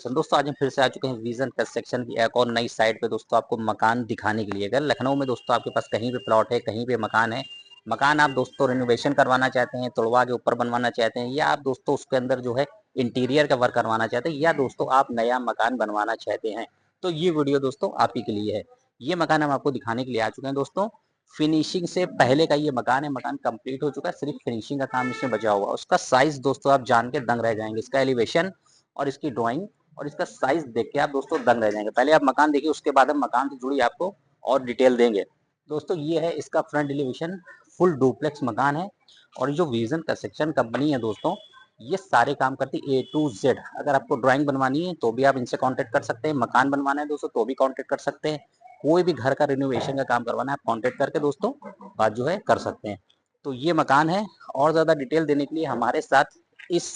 दोस्तों आज हम फिर से आ चुके हैं विजन कंस्ट्रक्शन की एक और नई साइट पे दोस्तों आपको मकान दिखाने के लिए। अगर लखनऊ में दोस्तों आपके पास कहीं पे प्लॉट है, कहीं पे मकान है, मकान आप दोस्तों रिनोवेशन करवाना चाहते हैं, तोड़वा के ऊपर बनवाना चाहते हैं, या आप दोस्तों उसके अंदर जो है इंटीरियर का वर्क करवाना चाहते हैं, या दोस्तों आप नया मकान बनवाना चाहते हैं, तो ये वीडियो दोस्तों आप ही के लिए है। ये मकान हम आपको दिखाने के लिए आ चुके हैं दोस्तों। फिनिशिंग से पहले का ये मकान है, मकान कंप्लीट हो चुका है, सिर्फ फिनिशिंग का काम इसमें बचा हुआ। उसका साइज दोस्तों आप जान के दंग रह जाएंगे। इसका एलिवेशन और इसकी ड्राइंग और इसका साइज देख के आप दोस्तों दंग रह जाएंगे। पहले आप मकान देखिए, उसके बाद हम मकान से जुड़ी आपको और डिटेल देंगे। दोस्तों ये है इसका फ्रंट एलिवेशन, फुल डुप्लेक्स मकान है। और जो विजन कंस्ट्रक्शन कंपनी है दोस्तों, ये सारे काम करती है A to Z। अगर आपको ड्राइंग बनवानी है तो भी आप इनसे कांटेक्ट कर सकते हैं, मकान बनवाना है दोस्तों तो भी कांटेक्ट कर सकते हैं, कोई भी घर का रिनोवेशन का काम करवाना है आप कांटेक्ट करके दोस्तों बात जो है कर सकते हैं। तो ये मकान है। और ज़्यादा डिटेल देने के लिए हमारे साथ इस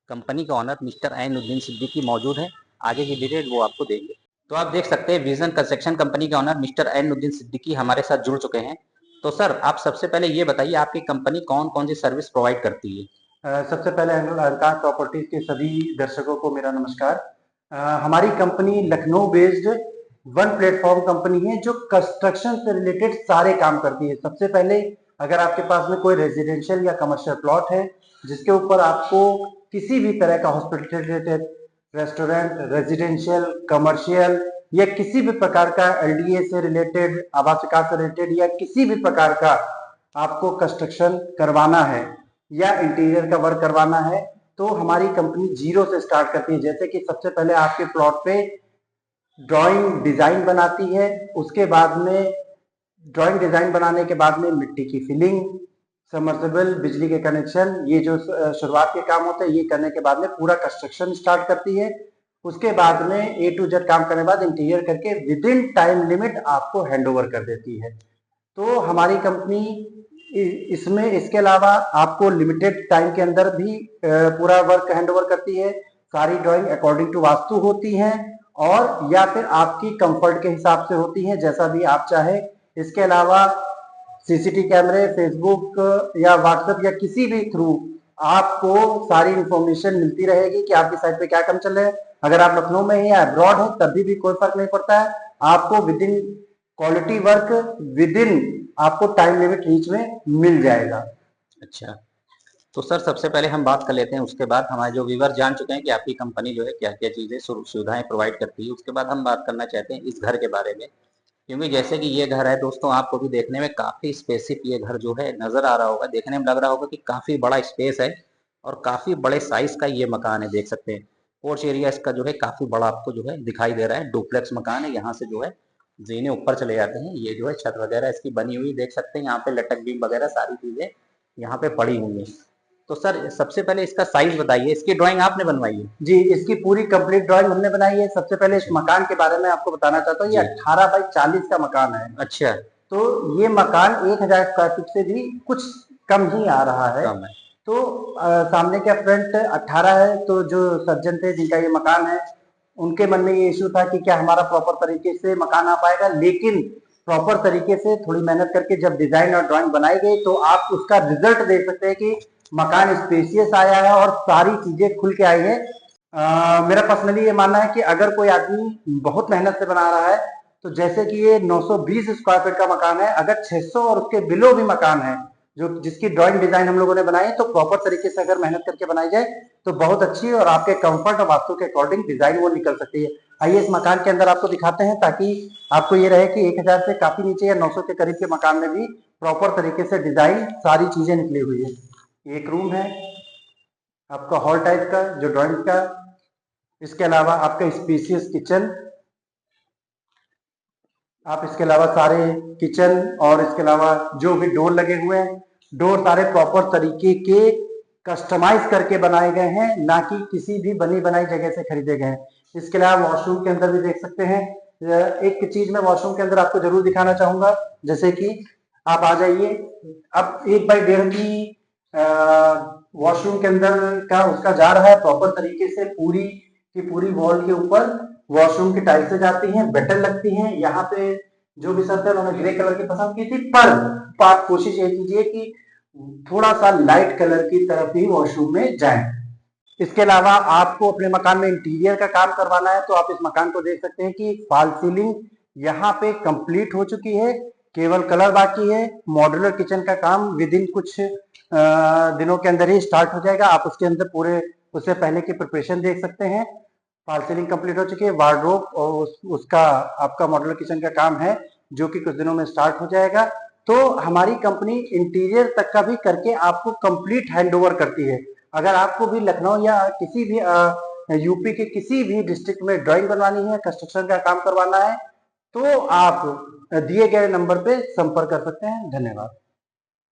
कंपनी का ऑनर मिस्टर ऐनुद्दीन सिद्दीकी मौजूद है। आगे की डिटेल वो आपको देंगे। तो आप देख सकते हैं विजन कंस्ट्रक्शन कंपनी के ऑनर मिस्टर ऐनुद्दीन सिद्दीकी हमारे साथ जुड़ चुके हैं। तो सर आप सबसे पहले ये बताइए आपकी कंपनी कौन कौन सी सर्विस प्रोवाइड करती है। सबसे पहले अलकाश प्रॉपर्टीज के सभी दर्शकों को मेरा नमस्कार। हमारी company Lucknow based one platform company है जो कंस्ट्रक्शन से रिलेटेड सारे काम करती है। सबसे पहले अगर आपके पास में कोई रेजिडेंशियल या कमर्शियल प्लॉट है जिसके ऊपर आपको किसी भी तरह का हॉस्पिटल, रेस्टोरेंट, रेजिडेंशियल, कमर्शियल या किसी भी प्रकार का LDA से रिलेटेड, आवास विकास से रिलेटेड या किसी भी प्रकार का आपको कंस्ट्रक्शन करवाना है या इंटीरियर का वर्क करवाना है तो हमारी कंपनी जीरो से स्टार्ट करती है। जैसे कि सबसे पहले आपके प्लॉट पे ड्राइंग डिजाइन बनाती है, उसके बाद में ड्राइंग डिजाइन बनाने के बाद में मिट्टी की फिलिंग, समर्सिबल, बिजली के कनेक्शन, ये जो शुरुआत के काम होते हैं ये करने के बाद में पूरा कंस्ट्रक्शन स्टार्ट करती है। उसके बाद में A to Z काम करने के बाद इंटीरियर करके विद इन टाइम लिमिट आपको हैंड ओवर कर देती है। तो हमारी कंपनी इसमें इसके अलावा आपको लिमिटेड टाइम के अंदर भी पूरा वर्क हैंड ओवर करती है। सारी ड्राइंग अकॉर्डिंग टू वास्तु होती हैं और या फिर आपकी कंफर्ट के हिसाब से होती हैं, जैसा भी आप चाहे। इसके अलावा CCTV कैमरे, फेसबुक या व्हाट्सएप या किसी भी थ्रू आपको सारी इंफॉर्मेशन मिलती रहेगी कि आपकी साइट पे क्या काम चल रहा है। अगर आप लखनऊ में हैं या अब्रॉड हैं तभी भी कोई फर्क नहीं पड़ता है, आपको with in quality work with in आपको टाइम लिमिट रीच में मिल जाएगा। अच्छा, तो सर सबसे पहले हम बात कर लेते हैं, उसके बाद हमारे जो व्यूवर जान चुके हैं कि आपकी कंपनी जो है क्या क्या चीज़ें सुविधाएं प्रोवाइड करती है, उसके बाद हम बात करना चाहते हैं इस घर के बारे में। क्योंकि जैसे कि ये घर है दोस्तों, आपको भी देखने में काफ़ी स्पेसिफ ये घर जो है नज़र आ रहा होगा, देखने में लग रहा होगा कि काफ़ी बड़ा स्पेस है और काफ़ी बड़े साइज़ का ये मकान है। देख सकते हैं पोर्च एरिया इसका जो है काफ़ी बड़ा आपको जो है दिखाई दे रहा है। डुप्लेक्स मकान है, यहाँ से जो है जीने ऊपर चले जाते हैं। ये जो है छत वगैरह इसकी बनी हुई देख सकते हैं, यहाँ पे लटक बीम वगैरह सारी चीज़ें यहाँ पे पड़ी हुई हैं। तो सर सबसे पहले इसका साइज बताइए, इसकी ड्राइंग आपने बनवाई है? जी, इसकी पूरी कंप्लीट ड्राइंग हमने बनाई है। सबसे पहले इस मकान के बारे में आपको बताना चाहता हूँ, ये 18 बाई 40 का मकान है। अच्छा, तो ये मकान 1000 स्क्वायर फीट से भी कुछ कम ही आ रहा है। कम है। तो सामने का फ्रंट 18 है। तो जो सज्जन थे जिनका ये मकान है उनके मन में ये इशू था कि क्या हमारा प्रॉपर तरीके से मकान आ पाएगा, लेकिन प्रॉपर तरीके से थोड़ी मेहनत करके जब डिजाइन और ड्राइंग बनाई गई तो आप उसका रिजल्ट देख सकते हैं कि मकान स्पेसियस आया है और सारी चीजें खुल के आई है। मेरा पर्सनली ये मानना है कि अगर कोई आदमी बहुत मेहनत से बना रहा है तो जैसे कि ये 920 स्क्वायर फीट का मकान है, अगर 600 और उसके बिलो भी मकान है जो जिसकी ड्राइंग डिजाइन हम लोगों ने बनाई तो प्रॉपर तरीके से अगर मेहनत करके बनाई जाए तो बहुत अच्छी और आपके कंफर्ट और वास्तु के अकॉर्डिंग डिजाइन वो निकल सकती है। आइए इस मकान के अंदर आपको दिखाते हैं ताकि आपको ये रहे कि 1000 से काफी नीचे या 900 के करीब के मकान में भी प्रॉपर तरीके से डिजाइन सारी चीजें निकली हुई है। एक रूम है आपका हॉल टाइप का जो ड्राइंग का, इसके अलावा आपका स्पेसियस किचन, आप इसके अलावा सारे किचन और इसके अलावा जो भी डोर लगे हुए हैं, डोर सारे प्रॉपर तरीके के कस्टमाइज करके बनाए गए हैं, ना कि किसी भी बनी बनाई जगह से खरीदे गए हैं। इसके अलावा वॉशरूम के अंदर भी देख सकते हैं। एक चीज मैं वॉशरूम के अंदर आपको जरूर दिखाना चाहूंगा, जैसे कि आप आ जाइए। अब 1 बाई 1.5 की वॉशरूम के अंदर का उसका जा रहा है प्रॉपर तरीके से, पूरी की पूरी वॉल के ऊपर वॉशरूम की टाइल्सें जाती हैं, बेटर लगती हैं। यहाँ पे जो भी सब थे उन्होंने ग्रे कलर की पसंद की थी, पर आप कोशिश ये कीजिए कि थोड़ा सा लाइट कलर की तरफ ही वॉशरूम में जाएं। इसके अलावा आपको अपने मकान में इंटीरियर का काम करवाना है तो आप इस मकान को देख सकते हैं कि फॉल सीलिंग यहाँ पे कंप्लीट हो चुकी है, केवल कलर बाकी है। मॉड्यूलर किचन का काम विद इन कुछ दिनों के अंदर ही स्टार्ट हो जाएगा। आप उसके अंदर पूरे उससे पहले की प्रिपरेशन देख सकते हैं। फॉल सीलिंग कंप्लीट हो चुकी है, वार्डरोब और उसका आपका मॉड्यूलर किचन का काम है जो कि कुछ दिनों में स्टार्ट हो जाएगा। तो हमारी कंपनी इंटीरियर तक का भी करके आपको कंप्लीट हैंडओवर करती है। अगर आपको भी लखनऊ या किसी भी यूपी के किसी भी डिस्ट्रिक्ट में ड्राइंग बनवानी है, कंस्ट्रक्शन का काम करवाना है, तो आप दिए गए नंबर पे संपर्क कर सकते हैं। धन्यवाद।